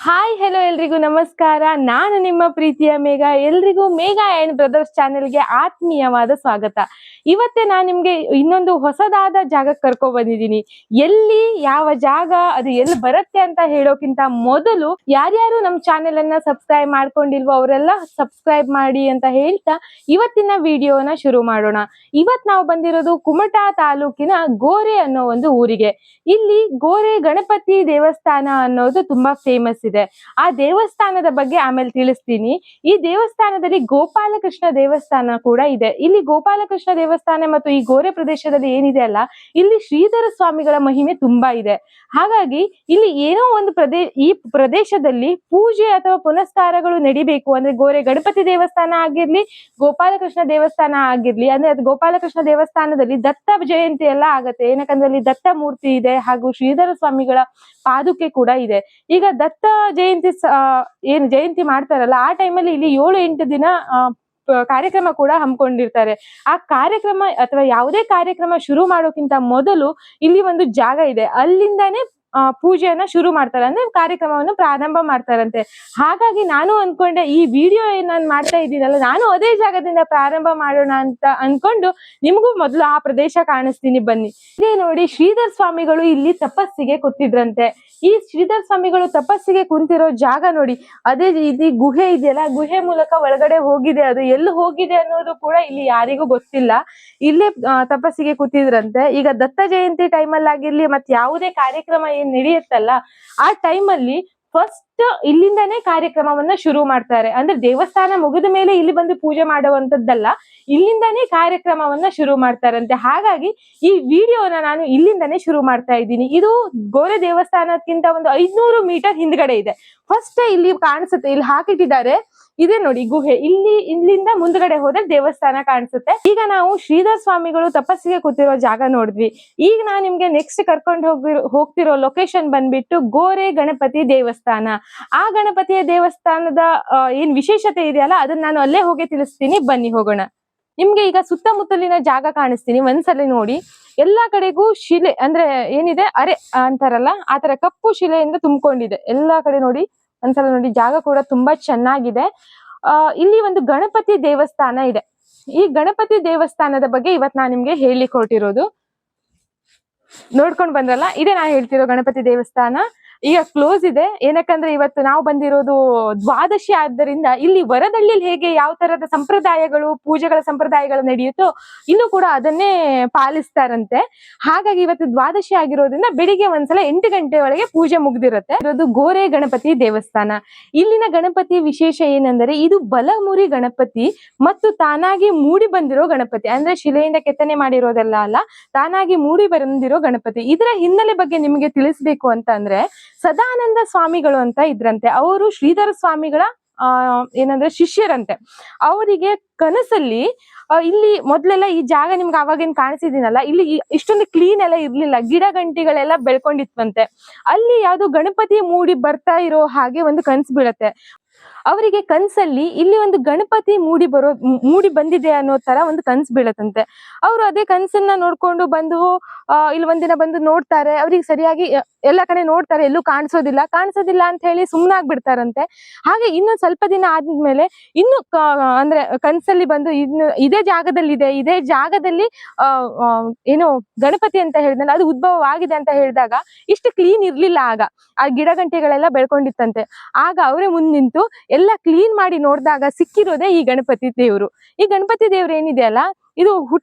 Hi hello ಎಲ್ರಿಗೂ ನಮಸ್ಕಾರ. ನಾನು ನಿಮ್ಮ ಪ್ರೀತಿಯ ಮೇಘ. ಎಲ್ರಿಗೂ ಮೇಘ ಅಂಡ್ ಬ್ರದರ್ಸ್ ಚಾನೆಲ್ಗೆ ಆತ್ಮೀಯವಾದ ಸ್ವಾಗತ. ಇವತ್ತೇ ನಾನು ನಿಮ್ಗೆ ಇನ್ನೊಂದು ಹೊಸದಾದ ಜಾಗಕ್ಕೆ ಕರ್ಕೊ ಬಂದಿದ್ದೀನಿ. ಎಲ್ಲಿ ಯಾವ ಜಾಗ ಅದು ಎಲ್ಲಿ ಬರುತ್ತೆ ಅಂತ ಹೇಳೋಕ್ಕಿಂತ ಮೊದಲು ಯಾರ್ಯಾರು ನಮ್ಮ ಚಾನೆಲ್ ಅನ್ನ ಸಬ್ಸ್ಕ್ರೈಬ್ ಮಾಡ್ಕೊಂಡಿಲ್ವೋ ಅವರೆಲ್ಲ ಸಬ್ಸ್ಕ್ರೈಬ್ ಮಾಡಿ ಅಂತ ಹೇಳ್ತಾ ಇವತ್ತಿನ ವಿಡಿಯೋನ ಶುರು ಮಾಡೋಣ. ಇವತ್ ನಾವು ಬಂದಿರೋದು ಕುಮಟಾ ತಾಲೂಕಿನ ಗೋರೆ ಅನ್ನೋ ಒಂದು ಊರಿಗೆ. ಇಲ್ಲಿ ಗೋರೆ ಗಣಪತಿ ದೇವಸ್ಥಾನ ಅನ್ನೋದು ತುಂಬಾ ಫೇಮಸ್ ಇದೆ. ಆ ದೇವಸ್ಥಾನದ ಬಗ್ಗೆ ಆಮೇಲೆ ತಿಳಿಸ್ತೀನಿ. ಈ ದೇವಸ್ಥಾನದಲ್ಲಿ ಗೋಪಾಲಕೃಷ್ಣ ದೇವಸ್ಥಾನ ಕೂಡ ಇದೆ. ಇಲ್ಲಿ ಗೋಪಾಲಕೃಷ್ಣ ದೇವಸ್ಥಾನ ಮತ್ತು ಈ ಗೋರೆ ಪ್ರದೇಶದಲ್ಲಿ ಏನಿದೆ ಅಲ್ಲ, ಇಲ್ಲಿ ಶ್ರೀಧರ ಸ್ವಾಮಿಗಳ ಮಹಿಮೆ ತುಂಬಾ ಇದೆ. ಹಾಗಾಗಿ ಇಲ್ಲಿ ಏನೋ ಒಂದು ಈ ಪ್ರದೇಶದಲ್ಲಿ ಪೂಜೆ ಅಥವಾ ಪುನಸ್ಕಾರಗಳು ನಡಿಬೇಕು ಅಂದ್ರೆ ಗೋರೆ ಗಣಪತಿ ದೇವಸ್ಥಾನ ಆಗಿರ್ಲಿ, ಗೋಪಾಲಕೃಷ್ಣ ದೇವಸ್ಥಾನ ಆಗಿರ್ಲಿ, ಅಂದ್ರೆ ಅದು ಗೋಪಾಲಕೃಷ್ಣ ದೇವಸ್ಥಾನದಲ್ಲಿ ದತ್ತ ಜಯಂತಿ ಎಲ್ಲ ಆಗತ್ತೆ. ಏನಕ್ಕಂದ್ರೆ ಅಲ್ಲಿ ದತ್ತ ಮೂರ್ತಿ ಇದೆ ಹಾಗೂ ಶ್ರೀಧರ ಸ್ವಾಮಿಗಳ ಪಾದುಕೆ ಕೂಡ ಇದೆ. ಈಗ ದತ್ತ ಜಯಂತಿ ಏನು ಜಯಂತಿ ಮಾಡ್ತಾರಲ್ಲ, ಆ ಟೈಮಲ್ಲಿ ಇಲ್ಲಿ 7-8 ದಿನ ಕಾರ್ಯಕ್ರಮ ಕೂಡ ಹಮ್ಮಿಕೊಂಡಿರ್ತಾರೆ. ಆ ಕಾರ್ಯಕ್ರಮ ಅಥವಾ ಯಾವುದೇ ಕಾರ್ಯಕ್ರಮ ಶುರು ಮಾಡೋಕ್ಕಿಂತ ಮೊದಲು ಇಲ್ಲಿ ಒಂದು ಜಾಗ ಇದೆ, ಅಲ್ಲಿಂದಾನೇ ಪೂಜೆಯನ್ನ ಶುರು ಮಾಡ್ತಾರೆ, ಅಂದ್ರೆ ಕಾರ್ಯಕ್ರಮವನ್ನು ಪ್ರಾರಂಭ ಮಾಡ್ತಾರಂತೆ. ಹಾಗಾಗಿ ನಾನು ಅನ್ಕೊಂಡೆ ಈ ವಿಡಿಯೋ ಏನ್ ನಾನು ಮಾಡ್ತಾ ಇದ್ದೀನಲ್ಲ, ನಾನು ಅದೇ ಜಾಗದಿಂದ ಪ್ರಾರಂಭ ಮಾಡೋಣ ಅಂತ ಅನ್ಕೊಂಡು ನಿಮಗೂ ಮೊದಲು ಆ ಪ್ರದೇಶ ಕಾಣಿಸ್ತೀನಿ ಬನ್ನಿ. ಇದೇ ನೋಡಿ, ಶ್ರೀಧರ ಸ್ವಾಮಿಗಳು ಇಲ್ಲಿ ತಪಸ್ಸಿಗೆ ಕೂತಿದ್ರಂತೆ. ಈ ಶ್ರೀಧರ ಸ್ವಾಮಿಗಳು ತಪಸ್ಸಿಗೆ ಕುಂತಿರೋ ಜಾಗ ನೋಡಿ, ಅದೇ ಇದು ಗುಹೆ ಇದೆಯಲ್ಲ, ಗುಹೆ ಮೂಲಕ ಒಳಗಡೆ ಹೋಗಿದೆ. ಅದು ಎಲ್ಲಿ ಹೋಗಿದೆ ಅನ್ನೋದು ಕೂಡ ಇಲ್ಲಿ ಯಾರಿಗೂ ಗೊತ್ತಿಲ್ಲ. ಇಲ್ಲೇ ತಪಸ್ಸಿಗೆ ಕೂತಿದ್ರಂತೆ. ಈಗ ದತ್ತ ಜಯಂತಿ ಟೈಮಲ್ಲಿ ಆಗಿರ್ಲಿ ಮತ್ತೆ ಯಾವುದೇ ಕಾರ್ಯಕ್ರಮ ಏನ್ ನಡೆಯುತ್ತಲ್ಲ, ಆ ಟೈಮಲ್ಲಿ ಫಸ್ಟ್ ಇಲ್ಲಿಂದಾನೇ ಕಾರ್ಯಕ್ರಮವನ್ನ ಶುರು ಮಾಡ್ತಾರೆ. ಅಂದ್ರೆ ದೇವಸ್ಥಾನ ಮುಗಿದ ಮೇಲೆ ಇಲ್ಲಿ ಬಂದು ಪೂಜೆ ಮಾಡುವಂತದ್ದಲ್ಲ, ಇಲ್ಲಿಂದಾನೇ ಕಾರ್ಯಕ್ರಮವನ್ನ ಶುರು ಮಾಡ್ತಾರಂತೆ. ಹಾಗಾಗಿ ಈ ವಿಡಿಯೋನ ನಾನು ಇಲ್ಲಿಂದಾನೇ ಶುರು ಮಾಡ್ತಾ ಇದ್ದೀನಿ. ಇದು ಗೋರೆ ದೇವಸ್ಥಾನಕ್ಕಿಂತ ಒಂದು 500 ಮೀಟರ್ ಹಿಂದ್ಗಡೆ ಇದೆ. ಫಸ್ಟ್ ಇಲ್ಲಿ ಕಾಣಿಸುತ್ತೆ, ಇಲ್ಲಿ ಹಾಕಿಟ್ಟಿದ್ದಾರೆ, ಇದೆ ನೋಡಿ ಗುಹೆ. ಇಲ್ಲಿಂದ ಮುಂದ್ಗಡೆ ಹೋದ್ರೆ ದೇವಸ್ಥಾನ ಕಾಣಿಸುತ್ತೆ. ಈಗ ನಾವು ಶ್ರೀಧರ ಸ್ವಾಮಿಗಳು ತಪಸ್ಸಿಗೆ ಕೂತಿರೋ ಜಾಗ ನೋಡಿದ್ವಿ. ಈಗ ನಾನು ನಿಮ್ಗೆ ನೆಕ್ಸ್ಟ್ ಕರ್ಕೊಂಡು ಹೋಗ್ತಿರೋ ಲೊಕೇಶನ್ ಬಂದ್ಬಿಟ್ಟು ಗೋರೆ ಗಣಪತಿ ದೇವಸ್ಥಾನ. ಆ ಗಣಪತಿಯ ದೇವಸ್ಥಾನದ ಏನ್ ವಿಶೇಷತೆ ಇದೆಯಲ್ಲ, ಅದನ್ನ ನಾನು ಅಲ್ಲೇ ಹೋಗಿ ತಿಳಿಸ್ತೀನಿ, ಬನ್ನಿ ಹೋಗೋಣ. ನಿಮ್ಗೆ ಈಗ ಸುತ್ತಮುತ್ತಲಿನ ಜಾಗ ಕಾಣಿಸ್ತೀನಿ, ಒಂದ್ಸಲ ನೋಡಿ. ಎಲ್ಲಾ ಕಡೆಗೂ ಶಿಲೆ ಅಂದ್ರೆ ಏನಿದೆ ಅರೆ ಅಂತಾರಲ್ಲ, ಆತರ ಕಪ್ಪು ಶಿಲೆಯಿಂದ ತುಂಬಿಕೊಂಡಿದೆ ಎಲ್ಲಾ ಕಡೆ. ನೋಡಿ ಒಂದ್ಸಲ ನೋಡಿ, ಜಾಗ ಕೂಡ ತುಂಬಾ ಚೆನ್ನಾಗಿದೆ. ಇಲ್ಲಿ ಒಂದು ಗಣಪತಿ ದೇವಸ್ಥಾನ ಇದೆ. ಈ ಗಣಪತಿ ದೇವಸ್ಥಾನದ ಬಗ್ಗೆ ಇವತ್ ನಾನ್ ನಿಮ್ಗೆ ಹೇಳಿಕ್ ಹೊರಟಿರೋದು. ನೋಡ್ಕೊಂಡ್ ಬಂದ್ರಲ್ಲ, ಇದೇ ನಾ ಹೇಳ್ತಿರೋ ಗಣಪತಿ ದೇವಸ್ಥಾನ. ಈಗ ಕ್ಲೋಸ್ ಇದೆ, ಏನಕ್ಕಂದ್ರೆ ಇವತ್ತು ನಾವು ಬಂದಿರೋದು ದ್ವಾದಶಿ ಆದ್ದರಿಂದ ಇಲ್ಲಿ ವರದಳ್ಳಿಲಿ ಹೇಗೆ ಯಾವ ತರದ ಸಂಪ್ರದಾಯಗಳು, ಪೂಜೆಗಳ ಸಂಪ್ರದಾಯಗಳು ನಡೆಯುತ್ತೋ ಇಲ್ಲೂ ಕೂಡ ಅದನ್ನೇ ಪಾಲಿಸ್ತಾರಂತೆ. ಹಾಗಾಗಿ ಇವತ್ತು ದ್ವಾದಶಿ ಆಗಿರೋದ್ರಿಂದ ಬೆಳಿಗ್ಗೆ ಒಂದ್ಸಲ 8 ಗಂಟೆ ಒಳಗೆ ಪೂಜೆ ಮುಗ್ದಿರುತ್ತೆ. ಇರೋದು ಗೋರೆ ಗಣಪತಿ ದೇವಸ್ಥಾನ. ಇಲ್ಲಿನ ಗಣಪತಿ ವಿಶೇಷ ಏನಂದ್ರೆ, ಇದು ಬಲಮುರಿ ಗಣಪತಿ ಮತ್ತು ತಾನಾಗಿ ಮೂಡಿ ಬಂದಿರೋ ಗಣಪತಿ. ಅಂದ್ರೆ ಶಿಲೆಯಿಂದ ಕೆತ್ತನೆ ಮಾಡಿರೋದೆಲ್ಲ ಅಲ್ಲ, ತಾನಾಗಿ ಮೂಡಿ ಬಂದಿರೋ ಗಣಪತಿ. ಇದರ ಹಿನ್ನೆಲೆ ಬಗ್ಗೆ ನಿಮಗೆ ತಿಳಿಸ್ಬೇಕು ಅಂತ ಅಂದ್ರೆ, ಸದಾನಂದ ಸ್ವಾಮಿಗಳು ಅಂತ ಇದ್ರಂತೆ. ಅವರು ಶ್ರೀಧರ ಸ್ವಾಮಿಗಳ ಏನಂದ್ರೆ ಶಿಷ್ಯರಂತೆ. ಅವರಿಗೆ ಕನಸಲ್ಲಿ ಇಲ್ಲಿ ಮೊದ್ಲೆಲ್ಲ ಈ ಜಾಗ ನಿಮ್ಗೆ ಅವಾಗೇನ್ ಕಾಣಿಸಿದೀನಲ್ಲ, ಇಲ್ಲಿ ಇಷ್ಟೊಂದು ಕ್ಲೀನ್ ಎಲ್ಲ ಇರ್ಲಿಲ್ಲ, ಗಿಡ ಗಂಟಿಗಳೆಲ್ಲ ಬೆಳ್ಕೊಂಡಿತ್ವಂತೆ. ಅಲ್ಲಿ ಯಾವ್ದು ಗಣಪತಿ ಮೂಡಿ ಬರ್ತಾ ಇರೋ ಹಾಗೆ ಒಂದು ಕನ್ಸು ಬೀಳತ್ತೆ ಅವರಿಗೆ. ಕನ್ಸಲ್ಲಿ ಇಲ್ಲಿ ಒಂದು ಗಣಪತಿ ಮೂಡಿ ಬಂದಿದೆ ಅನ್ನೋ ತರ ಒಂದು ಕನ್ಸು ಬೀಳತ್ತಂತೆ. ಅವರು ಅದೇ ಕನ್ಸನ್ನ ನೋಡ್ಕೊಂಡು ಬಂದು ಇಲ್ಲಿ ಒಂದಿನ ಬಂದು ನೋಡ್ತಾರೆ. ಅವ್ರಿಗೆ ಸರಿಯಾಗಿ ಎಲ್ಲ ಕಡೆ ನೋಡ್ತಾರೆ, ಎಲ್ಲೂ ಕಾಣಿಸೋದಿಲ್ಲ ಅಂತ ಹೇಳಿ ಸುಮ್ನಾಗ್ಬಿಡ್ತಾರಂತೆ. ಹಾಗೆ ಇನ್ನೊಂದ್ ಸ್ವಲ್ಪ ದಿನ ಆದ್ಮೇಲೆ ಇನ್ನು ಅಂದ್ರೆ ಕನ್ಸಲ್ಲಿ ಬಂದು ಇನ್ನು ಇದೇ ಜಾಗದಲ್ಲಿ ಏನು ಗಣಪತಿ ಅಂತ ಹೇಳಿದ್ನಲ್ಲ, ಅದು ಉದ್ಭವವಾಗಿದೆ ಅಂತ ಹೇಳಿದಾಗ ಇಷ್ಟು ಕ್ಲೀನ್ ಇರ್ಲಿಲ್ಲ. ಆಗ ಆ ಗಿಡ ಗಂಟೆಗಳೆಲ್ಲ ಬೆಳ್ಕೊಂಡಿತ್ತಂತೆ. ಆಗ ಅವರೇ ಮುಂದ್ ನಿಂತು ಎಲ್ಲ ಕ್ಲೀನ್ ಮಾಡಿ ನೋಡಿದಾಗ ಸಿಕ್ಕಿರೋದೇ ಈ ಗಣಪತಿ ದೇವ್ರು. ಈ ಗಣಪತಿ ದೇವ್ರು ಏನಿದೆಯಲ್ಲ, ಇದು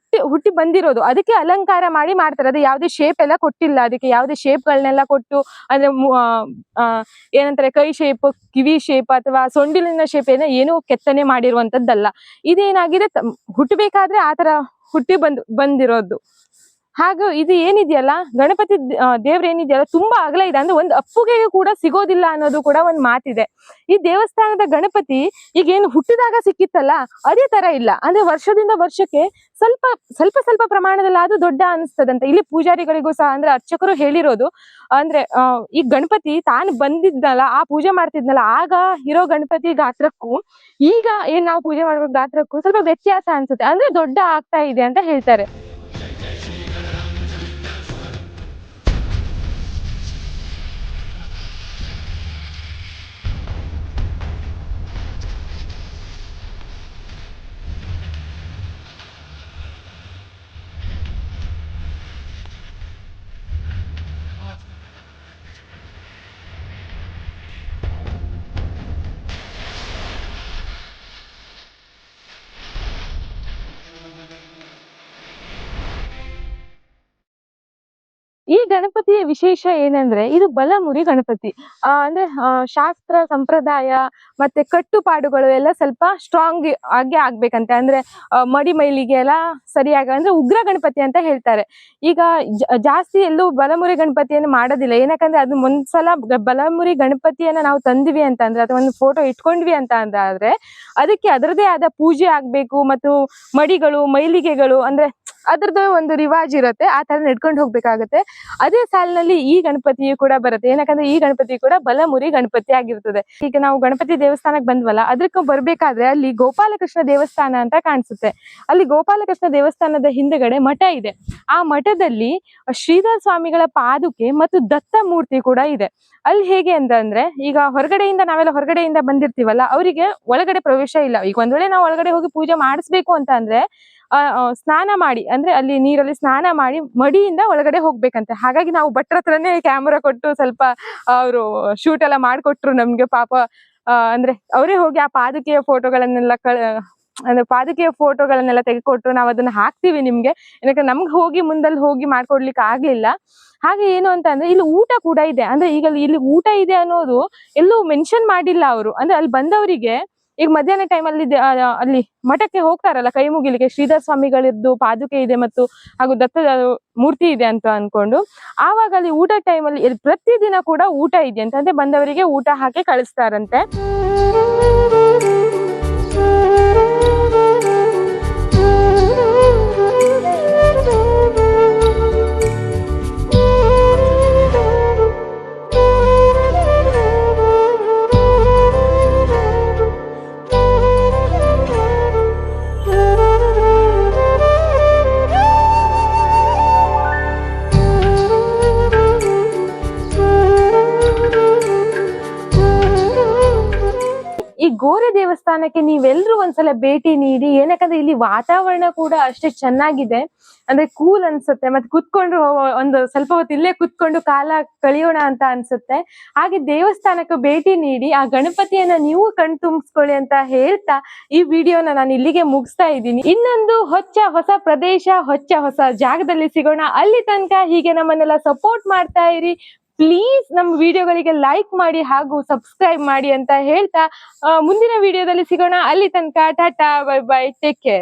ಹುಟ್ಟಿ ಬಂದಿರೋದು. ಅದಕ್ಕೆ ಅಲಂಕಾರ ಮಾಡಿ ಮಾಡ್ತಾರೆ. ಅದು ಯಾವುದೇ ಶೇಪ್ ಎಲ್ಲ ಕೊಟ್ಟಿಲ್ಲ, ಅದಕ್ಕೆ ಯಾವುದೇ ಶೇಪ್ಗಳನ್ನೆಲ್ಲ ಕೊಟ್ಟು ಅಂದ್ರೆ ಏನಂತಾರೆ ಕೈ ಶೇಪ್, ಕಿವಿ ಶೇಪ್ ಅಥವಾ ಸೊಂಡಿಲಿನ ಶೇಪ್ ಏನೋ ಕೆತ್ತನೆ ಮಾಡಿರುವಂತದ್ದಲ್ಲ. ಇದೇನಾಗಿದೆ, ಹುಟ್ಟಬೇಕಾದ್ರೆ ಆತರ ಹುಟ್ಟಿ ಬಂದಿರೋದು. ಹಾಗೂ ಇದು ಏನಿದೆಯಲ್ಲ, ಗಣಪತಿ ದೇವ್ರ ಏನಿದೆಯಲ್ಲ ತುಂಬಾ ಅಗಲ ಇದೆ. ಅಂದ್ರೆ ಒಂದು ಅಪ್ಪುಗೆಗೆ ಕೂಡ ಸಿಗೋದಿಲ್ಲ ಅನ್ನೋದು ಕೂಡ ಒಂದು ಮಾತಿದೆ. ಈ ದೇವಸ್ಥಾನದ ಗಣಪತಿ ಈಗ ಏನು ಹುಟ್ಟಿದಾಗ ಸಿಕ್ಕಿತ್ತಲ್ಲ, ಅದೇ ತರ ಇಲ್ಲ. ಅಂದ್ರೆ ವರ್ಷದಿಂದ ವರ್ಷಕ್ಕೆ ಸ್ವಲ್ಪ ಪ್ರಮಾಣದಲ್ಲಿ ಅದು ದೊಡ್ಡ ಅನಿಸ್ತದಂತೆ. ಇಲ್ಲಿ ಪೂಜಾರಿಗಳಿಗೂ ಸಹ ಅಂದ್ರೆ ಅರ್ಚಕರು ಹೇಳಿರೋದು ಅಂದ್ರೆ ಈ ಗಣಪತಿ ತಾನು ಬಂದಿದ್ನಲ್ಲ, ಆ ಪೂಜೆ ಮಾಡ್ತಿದ್ನಲ್ಲ, ಆಗ ಇರೋ ಗಣಪತಿ ಗಾತ್ರಕ್ಕೂ ಈಗ ಏನ್ ನಾವು ಪೂಜೆ ಮಾಡೋ ಗಾತ್ರಕ್ಕೂ ಸ್ವಲ್ಪ ವ್ಯತ್ಯಾಸ ಅನ್ಸುತ್ತೆ. ಅಂದ್ರೆ ದೊಡ್ಡ ಆಗ್ತಾ ಇದೆ ಅಂತ ಹೇಳ್ತಾರೆ. ಈ ಗಣಪತಿಯ ವಿಶೇಷ ಏನಂದ್ರೆ ಇದು ಬಲಮುರಿ ಗಣಪತಿ. ಅಂದ್ರೆ ಶಾಸ್ತ್ರ ಸಂಪ್ರದಾಯ ಮತ್ತೆ ಕಟ್ಟುಪಾಡುಗಳು ಎಲ್ಲ ಸ್ವಲ್ಪ ಸ್ಟ್ರಾಂಗ್ ಆಗಿ ಆಗ್ಬೇಕಂತೆ. ಅಂದ್ರೆ ಮಡಿ ಮೈಲಿಗೆ ಎಲ್ಲ ಸರಿಯಾಗಿ, ಅಂದ್ರೆ ಉಗ್ರ ಗಣಪತಿ ಅಂತ ಹೇಳ್ತಾರೆ. ಈಗ ಜಾಸ್ತಿ ಎಲ್ಲೂ ಬಲಮುರಿ ಗಣಪತಿಯನ್ನು ಮಾಡೋದಿಲ್ಲ. ಏನಕ್ಕಂದ್ರೆ ಅದು ಒಂದ್ಸಲ ಬಲಮುರಿ ಗಣಪತಿಯನ್ನ ನಾವು ತಂದ್ವಿ ಅಂತ ಅಂದ್ರೆ ಅಥವಾ ಒಂದು ಫೋಟೋ ಇಟ್ಕೊಂಡ್ವಿ ಅಂತ ಅಂದಾದ್ರೆ ಅದಕ್ಕೆ ಅದರದೇ ಆದ ಪೂಜೆ ಆಗ್ಬೇಕು ಮತ್ತು ಮಡಿಗಳು ಮೈಲಿಗೆಗಳು ಅಂದ್ರೆ ಅದ್ರದ್ದು ಒಂದು ರಿವಾಜ್ ಇರುತ್ತೆ, ಆ ತರ ನಡ್ಕೊಂಡು ಹೋಗ್ಬೇಕಾಗತ್ತೆ. ಅದೇ ಸಾಲಿನಲ್ಲಿ ಈ ಗಣಪತಿಯು ಕೂಡ ಬರುತ್ತೆ. ಏನಕ್ಕಂದ್ರೆ ಈ ಗಣಪತಿ ಕೂಡ ಬಲಮುರಿ ಗಣಪತಿ ಆಗಿರ್ತದೆ. ಈಗ ನಾವು ಗಣಪತಿ ದೇವಸ್ಥಾನಕ್ಕೆ ಬಂದ್ವಲ್ಲ, ಅದಕ್ಕೆ ಬರ್ಬೇಕಾದ್ರೆ ಅಲ್ಲಿ ಗೋಪಾಲಕೃಷ್ಣ ದೇವಸ್ಥಾನ ಅಂತ ಕಾಣಿಸುತ್ತೆ. ಅಲ್ಲಿ ಗೋಪಾಲಕೃಷ್ಣ ದೇವಸ್ಥಾನದ ಹಿಂದೆಗಡೆ ಮಠ ಇದೆ. ಆ ಮಠದಲ್ಲಿ ಶ್ರೀಧರ ಸ್ವಾಮಿಗಳ ಪಾದುಕೆ ಮತ್ತು ದತ್ತ ಮೂರ್ತಿ ಕೂಡ ಇದೆ. ಅಲ್ಲಿ ಹೇಗೆ ಅಂತಂದ್ರೆ ಈಗ ನಾವೆಲ್ಲ ಹೊರಗಡೆಯಿಂದ ಬಂದಿರ್ತೀವಲ್ಲ, ಅವರಿಗೆ ಒಳಗಡೆ ಪ್ರವೇಶ ಇಲ್ಲ. ಈಗ ಒಂದ್ ವೇಳೆ ನಾವು ಒಳಗಡೆ ಹೋಗಿ ಪೂಜೆ ಮಾಡಿಸ್ಬೇಕು ಅಂತ ಅಂದ್ರೆ ಸ್ನಾನ ಮಾಡಿ, ಅಂದ್ರೆ ಅಲ್ಲಿ ನೀರಲ್ಲಿ ಸ್ನಾನ ಮಾಡಿ ಮಡಿಯಿಂದ ಒಳಗಡೆ ಹೋಗ್ಬೇಕಂತೆ. ಹಾಗಾಗಿ ನಾವು ಭಟ್ರ ಹತ್ರನೇ ಕ್ಯಾಮರಾ ಕೊಟ್ಟು ಸ್ವಲ್ಪ ಅವರು ಶೂಟ್ ಎಲ್ಲ ಮಾಡ್ಕೊಟ್ರು ನಮ್ಗೆ. ಪಾಪ ಅಂದ್ರೆ ಅವರೇ ಹೋಗಿ ಆ ಪಾದುಕೆಯ ಫೋಟೋಗಳನ್ನೆಲ್ಲ ಅಂದ್ರೆ ಪಾದುಕೆಯ ಫೋಟೋಗಳನ್ನೆಲ್ಲ ತೆಗೆದುಕೊಟ್ರು. ನಾವು ಅದನ್ನ ಹಾಕ್ತಿವಿ ನಿಮ್ಗೆ, ಯಾಕಂದ್ರೆ ನಮ್ಗೆ ಹೋಗಿ ಮುಂದಲ್ಲಿ ಹೋಗಿ ಮಾಡ್ಕೊಡ್ಲಿಕ್ಕೆ ಆಗ್ಲಿಲ್ಲ. ಹಾಗೆ ಏನು ಅಂತ ಅಂದ್ರೆ ಇಲ್ಲಿ ಊಟ ಕೂಡ ಇದೆ. ಅಂದ್ರೆ ಈಗ ಇಲ್ಲಿ ಊಟ ಇದೆ ಅನ್ನೋದು ಎಲ್ಲೂ ಮೆನ್ಷನ್ ಮಾಡಿಲ್ಲ ಅವರು. ಅಂದ್ರೆ ಅಲ್ಲಿ ಬಂದವರಿಗೆ ಈಗ ಮಧ್ಯಾಹ್ನ ಟೈಮಲ್ಲಿ ಅಲ್ಲಿ ಮಠಕ್ಕೆ ಹೋಗ್ತಾರಲ್ಲ ಕೈ ಮುಗಿಲಿಕ್ಕೆ, ಶ್ರೀಧರ ಸ್ವಾಮಿಗಳಿದ್ದು ಪಾದುಕೆ ಇದೆ ಮತ್ತು ಹಾಗೂ ದತ್ತದ ಮೂರ್ತಿ ಇದೆ ಅಂತ ಅನ್ಕೊಂಡು, ಆವಾಗ ಅಲ್ಲಿ ಊಟ ಟೈಮಲ್ಲಿ ಪ್ರತಿದಿನ ಕೂಡ ಊಟ ಇದೆ ಅಂತ, ಅಂದ್ರೆ ಬಂದವರಿಗೆ ಊಟ ಹಾಕಿ ಕಳಿಸ್ತಾರಂತೆ. ಈ ಗೋರೆ ದೇವಸ್ಥಾನಕ್ಕೆ ನೀವೆಲ್ಲರೂ ಒಂದ್ಸಲ ಭೇಟಿ ನೀಡಿ. ಏನಕ್ಕಂದ್ರೆ ಇಲ್ಲಿ ವಾತಾವರಣ ಕೂಡ ಅಷ್ಟೇ ಚೆನ್ನಾಗಿದೆ, ಅಂದ್ರೆ ಕೂಲ್ ಅನ್ಸುತ್ತೆ. ಮತ್ತೆ ಕುತ್ಕೊಂಡು ಒಂದು ಸ್ವಲ್ಪ ಹೊತ್ತು ಇಲ್ಲೇ ಕುತ್ಕೊಂಡು ಕಾಲ ಕಳಿಯೋಣ ಅಂತ ಅನ್ಸುತ್ತೆ. ಹಾಗೆ ದೇವಸ್ಥಾನಕ್ಕೆ ಭೇಟಿ ನೀಡಿ ಆ ಗಣಪತಿಯನ್ನ ನೀವು ಕಣ್ತುಂಬಿಸ್ಕೊಳ್ಳಿ ಅಂತ ಹೇಳ್ತಾ ಈ ವಿಡಿಯೋನ ನಾನು ಇಲ್ಲಿಗೆ ಮುಗಿಸ್ತಾ ಇದ್ದೀನಿ. ಇನ್ನೊಂದು ಹೊಸ ಪ್ರದೇಶ ಹೊಸ ಜಾಗದಲ್ಲಿ ಸಿಗೋಣ. ಅಲ್ಲಿ ತನಕ ಹೀಗೆ ನಮ್ಮನ್ನೆಲ್ಲ ಸಪೋರ್ಟ್ ಮಾಡ್ತಾ ಇರಿ. ಪ್ಲೀಸ್ ನಮ್ಮ ವಿಡಿಯೋಗಳಿಗೆ ಲೈಕ್ ಮಾಡಿ ಹಾಗೂ ಸಬ್ಸ್ಕ್ರೈಬ್ ಮಾಡಿ ಅಂತ ಹೇಳ್ತಾ ಮುಂದಿನ ವಿಡಿಯೋದಲ್ಲಿ ಸಿಗೋಣ. ಅಲ್ಲಿ ತನಕ Tata, bye bye, take care.